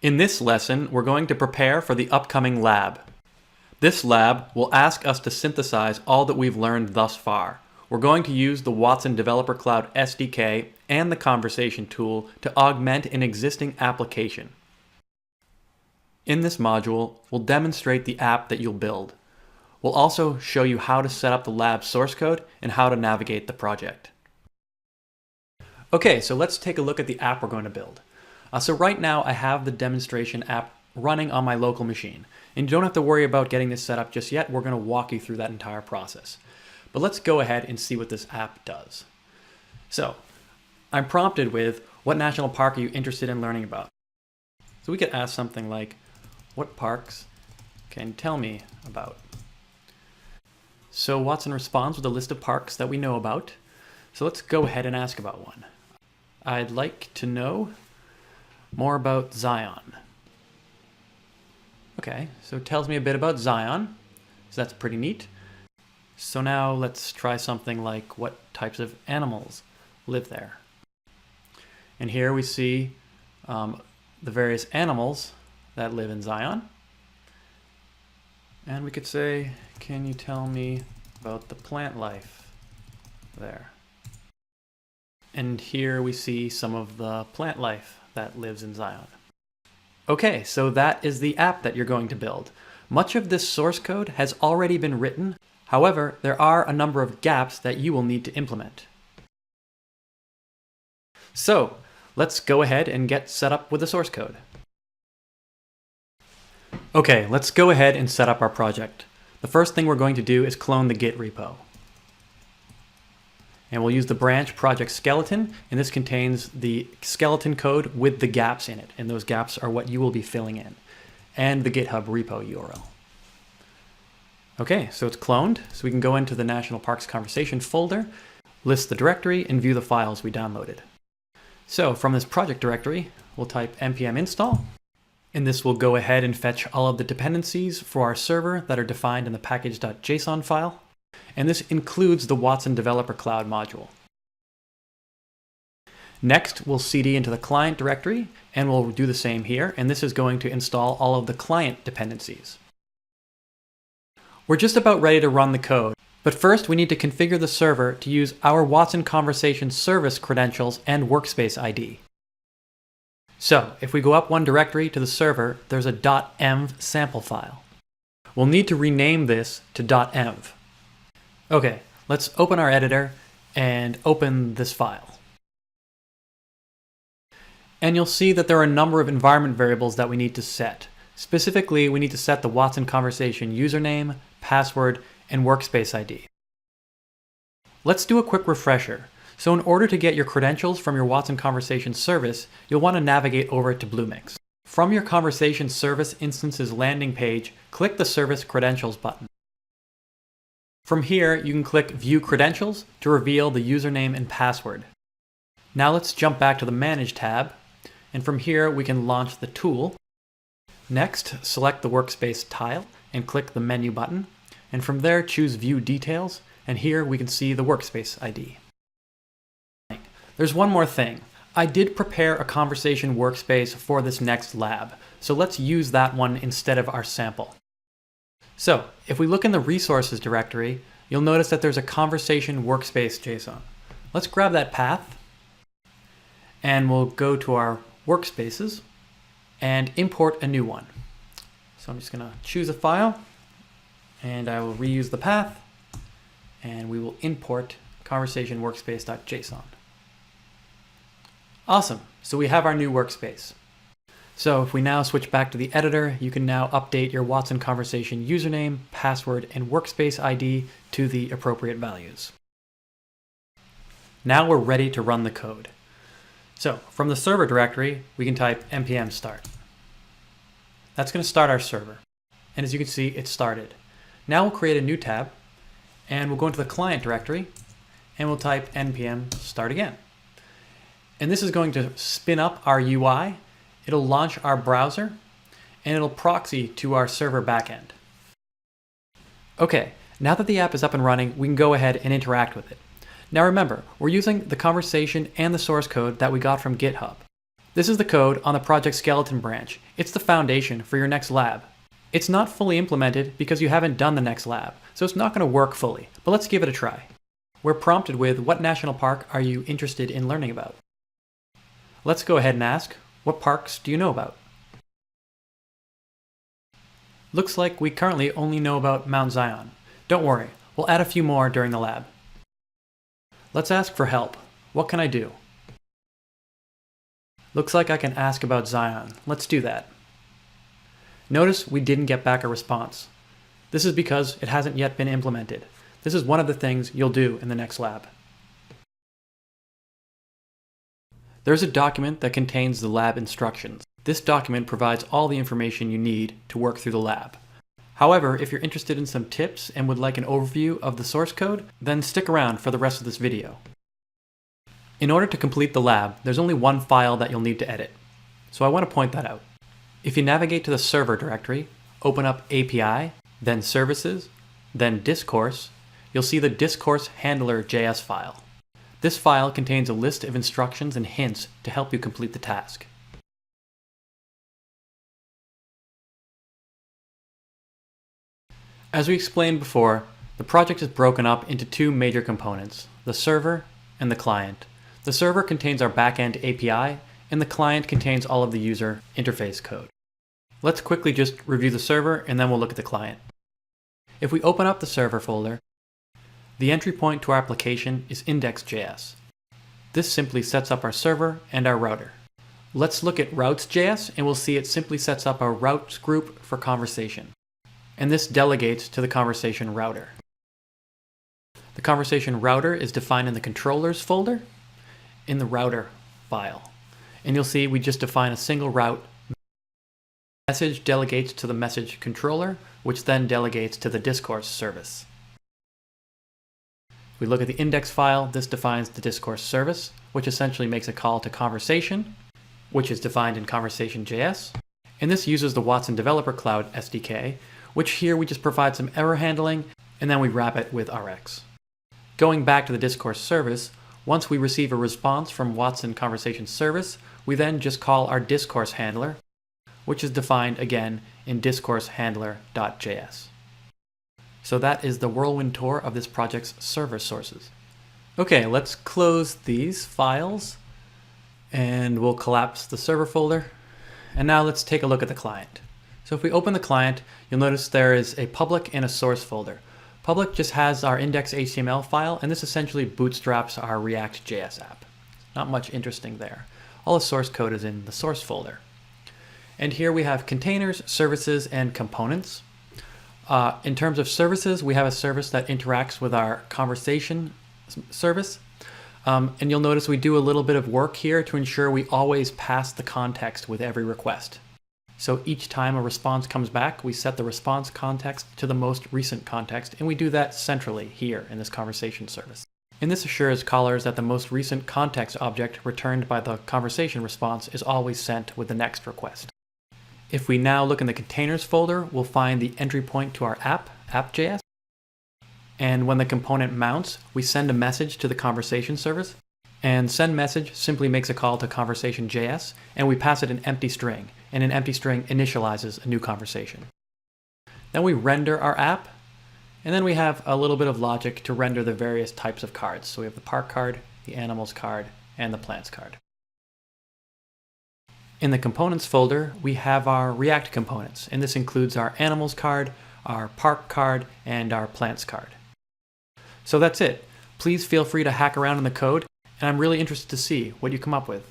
In this lesson, we're going to prepare for the upcoming lab. This lab will ask us to synthesize all that we've learned thus far. We're going to use the Watson Developer Cloud SDK and the conversation tool to augment an existing application. In this module, we'll demonstrate the app that you'll build. We'll also show you how to set up the lab source code and how to navigate the project. Okay, so let's take a look at the app we're going to build. So right now I have the demonstration app running on my local machine. And you don't have to worry about getting this set up just yet. We're going to walk you through that entire process. But let's go ahead and see what this app does. So I'm prompted with, what national park are you interested in learning about? So we could ask something like, what parks can you tell me about? So Watson responds with a list of parks that we know about. So let's go ahead and ask about one. I'd like to know more about Zion. Okay, so it tells me a bit about Zion, so that's pretty neat. So now let's try something like, what types of animals live there? And here we see the various animals that live in Zion. And we could say, can you tell me about the plant life there? And here we see some of the plant life that lives in Zion. Okay, so that is the app that you're going to build. Much of this source code has already been written. However, there are a number of gaps that you will need to implement. So let's go ahead and get set up with the source code. Okay, let's go ahead and set up our project. The first thing we're going to do is clone the Git repo. And we'll use the branch project skeleton, and this contains the skeleton code with the gaps in it, and those gaps are what you will be filling in, and the GitHub repo URL. Okay, so it's cloned, so we can go into the National Parks Conversation folder, list the directory, and view the files we downloaded. So from this project directory, we'll type npm install, and this will go ahead and fetch all of the dependencies for our server that are defined in the package.json file. And this includes the Watson Developer Cloud module. Next, we'll cd into the client directory, and we'll do the same here, and this is going to install all of the client dependencies. We're just about ready to run the code, but first we need to configure the server to use our Watson Conversation service credentials and workspace ID. So, if we go up one directory to the server, there's a .env sample file. We'll need to rename this to .env. Okay, let's open our editor and open this file. And you'll see that there are a number of environment variables that we need to set. Specifically, we need to set the Watson Conversation username, password, and workspace ID. Let's do a quick refresher. So in order to get your credentials from your Watson Conversation service, you'll want to navigate over to Bluemix. From your Conversation Service Instances landing page, click the Service Credentials button. From here, you can click View Credentials to reveal the username and password. Now let's jump back to the Manage tab, and from here we can launch the tool. Next, select the Workspace tile and click the Menu button, and from there choose View Details, and here we can see the Workspace ID. There's one more thing. I did prepare a conversation workspace for this next lab, so let's use that one instead of our sample. So, if we look in the resources directory, you'll notice that there's a conversation workspace JSON. Let's grab that path, and we'll go to our workspaces and import a new one. So I'm just going to choose a file, and I will reuse the path, and we will import conversation workspace.json. Awesome, so we have our new workspace. So if we now switch back to the editor, you can now update your Watson Conversation username, password, and workspace ID to the appropriate values. Now we're ready to run the code. So from the server directory, we can type npm start. That's going to start our server. And as you can see, it started. Now we'll create a new tab, and we'll go into the client directory, and we'll type npm start again. And this is going to spin up our UI. It'll launch our browser, and it'll proxy to our server backend. Okay, now that the app is up and running, we can go ahead and interact with it. Now remember, we're using the conversation and the source code that we got from GitHub. This is the code on the project skeleton branch. It's the foundation for your next lab. It's not fully implemented because you haven't done the next lab, so it's not going to work fully, but let's give it a try. We're prompted with, what national park are you interested in learning about? Let's go ahead and ask, what parks do you know about? Looks like we currently only know about Mount Zion. Don't worry, we'll add a few more during the lab. Let's ask for help. What can I do? Looks like I can ask about Zion. Let's do that. Notice we didn't get back a response. This is because it hasn't yet been implemented. This is one of the things you'll do in the next lab. There's a document that contains the lab instructions. This document provides all the information you need to work through the lab. However, if you're interested in some tips and would like an overview of the source code, then stick around for the rest of this video. In order to complete the lab, there's only one file that you'll need to edit. So I want to point that out. If you navigate to the server directory, open up API, then Services, then Discourse, you'll see the Discourse Handler.js file. This file contains a list of instructions and hints to help you complete the task. As we explained before, the project is broken up into two major components, the server and the client. The server contains our backend API, and the client contains all of the user interface code. Let's quickly just review the server, and then we'll look at the client. If we open up the server folder, the entry point to our application is index.js. This simply sets up our server and our router. Let's look at routes.js, and we'll see it simply sets up a routes group for conversation. And this delegates to the conversation router. The conversation router is defined in the controllers folder in the router file. And you'll see we just define a single route. Message delegates to the message controller, which then delegates to the discourse service. If we look at the index file, this defines the discourse service, which essentially makes a call to conversation, which is defined in conversation.js. And this uses the Watson Developer Cloud SDK, which here we just provide some error handling, and then we wrap it with Rx. Going back to the discourse service, once we receive a response from Watson Conversation Service, we then just call our discourse handler, which is defined again in discoursehandler.js. So that is the whirlwind tour of this project's server sources. Okay, let's close these files, and we'll collapse the server folder. And now let's take a look at the client. So if we open the client, you'll notice there is a public and a source folder. Public just has our index.html file, and this essentially bootstraps our React.js app. Not much interesting there. All the source code is in the source folder. And here we have containers, services, and components. In terms of services, we have a service that interacts with our conversation service. And you'll notice we do a little bit of work here to ensure we always pass the context with every request. So each time a response comes back, we set the response context to the most recent context, and we do that centrally here in this conversation service. And this assures callers that the most recent context object returned by the conversation response is always sent with the next request. If we now look in the containers folder, we'll find the entry point to our app.js. And when the component mounts, we send a message to the conversation service. And send message simply makes a call to conversation.js, and we pass it an empty string, and an empty string initializes a new conversation. Then we render our app, and then we have a little bit of logic to render the various types of cards. So we have the park card, the animals card, and the plants card. In the components folder, we have our React components, and this includes our animals card, our park card, and our plants card. So that's it. Please feel free to hack around in the code, and I'm really interested to see what you come up with.